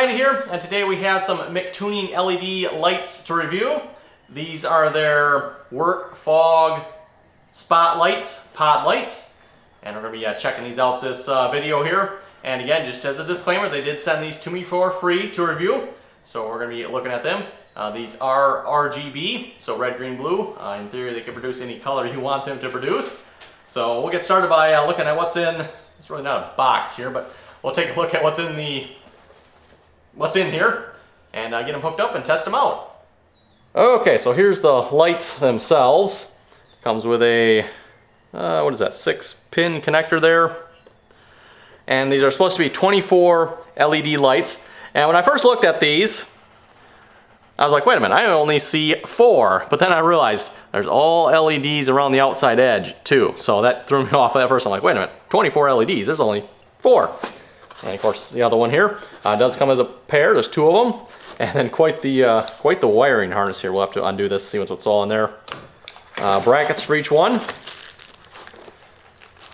Ryan here, and today we have some MICTUNING LED lights to review. These are their work fog spotlights, pod lights, and we're going to be checking these out this video here. And again, just as a disclaimer, they did send these to me for free to review, so we're going to be looking at them. These are RGB, so red, green, blue. In theory, they can produce any color you want them to produce. So we'll get started by looking at what's in. It's really not a box here, but we'll take a look at what's in here and get them hooked up and test them out. Okay, so here's the lights themselves. Comes with a what is that, 6-pin connector there, and these are supposed to be 24 LED lights. And when I first looked at these, I was like, wait a minute, I only see 4, but then I realized there's all LEDs around the outside edge too, so that threw me off at first. I'm like, wait a minute, 24 LEDs, there's only 4. And of course, the other one here does come as a pair. There's 2 of them, and then quite the wiring harness here. We'll have to undo this, see what's all in there. Brackets for each one,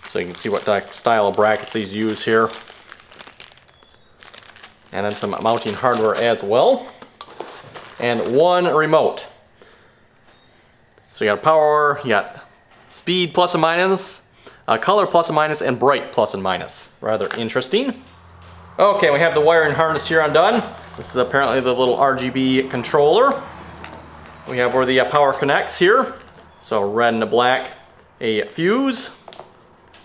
so you can see what style of brackets these use here, and then some mounting hardware as well, and 1 remote. So you got power, you got speed plus and minus, color plus and minus, and bright plus and minus. Rather interesting. Okay, we have the wiring harness here undone. This is apparently the little RGB controller. We have where the power connects here. So red and black, a fuse.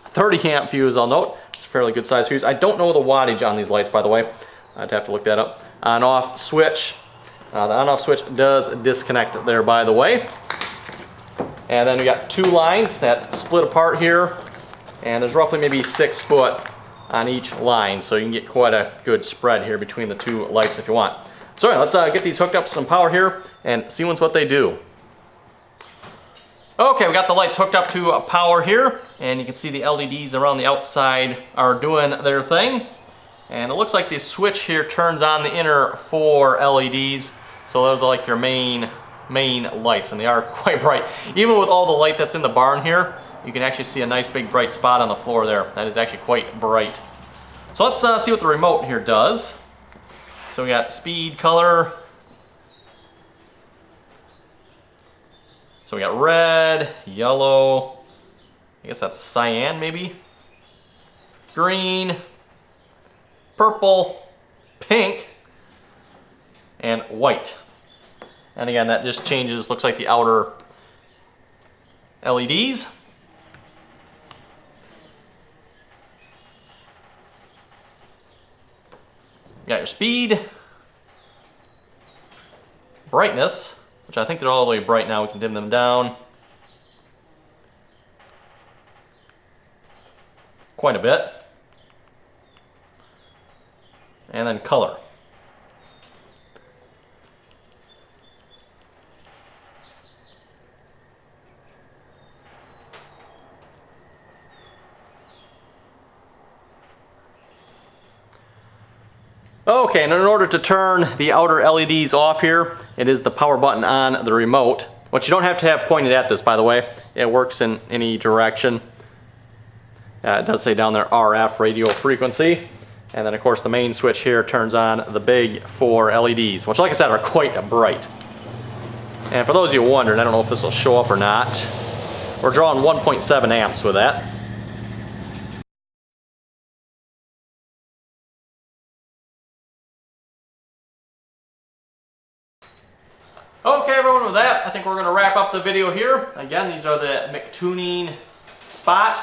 30 amp fuse, I'll note. It's a fairly good size fuse. I don't know the wattage on these lights, by the way. I'd have to look that up. On-off switch. The on-off switch does disconnect there, by the way. And then we got 2 lines that split apart here. And there's roughly maybe 6 foot on each line, so you can get quite a good spread here between the 2 lights if you want. So anyway, let's get these hooked up to some power here and see what they do. Okay, we got the lights hooked up to power here, and you can see the LEDs around the outside are doing their thing. And it looks like the switch here turns on the inner 4 LEDs, so those are like your main lights, and they are quite bright. Even with all the light that's in the barn here, you can actually see a nice big bright spot on the floor there. That is actually quite bright. So let's see what the remote here does. So we got speed, color. So we got red, yellow, I guess that's cyan maybe, green, purple, pink, and white. And again, that just changes, looks like the outer LEDs. You got your speed, brightness, which I think they're all the way bright now. We can dim them down quite a bit. And then color. Okay, and in order to turn the outer LEDs off here, it is the power button on the remote, which you don't have to have pointed at this, by the way. It works in any direction. It does say down there RF, radio frequency. And then of course the main switch here turns on the big 4 LEDs, which like I said are quite bright. And for those of you wondering, I don't know if this will show up or not, we're drawing 1.7 amps with that. Okay everyone, with that, I think we're going to wrap up the video here. Again, these are the MICTUNING Spot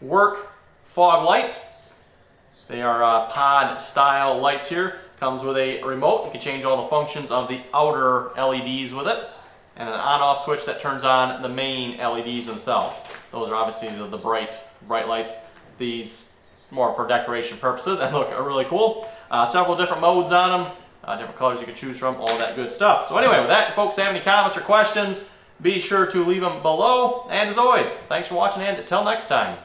Work Fog Lights. They are pod style lights here. Comes with a remote. You can change all the functions of the outer LEDs with it. And an on-off switch that turns on the main LEDs themselves. Those are obviously the bright lights. These more for decoration purposes and look really cool. Several different modes on them. Different colors you can choose from, all that good stuff. So anyway, with that, if folks have any comments or questions, be sure to leave them below. And as always, thanks for watching, and until next time.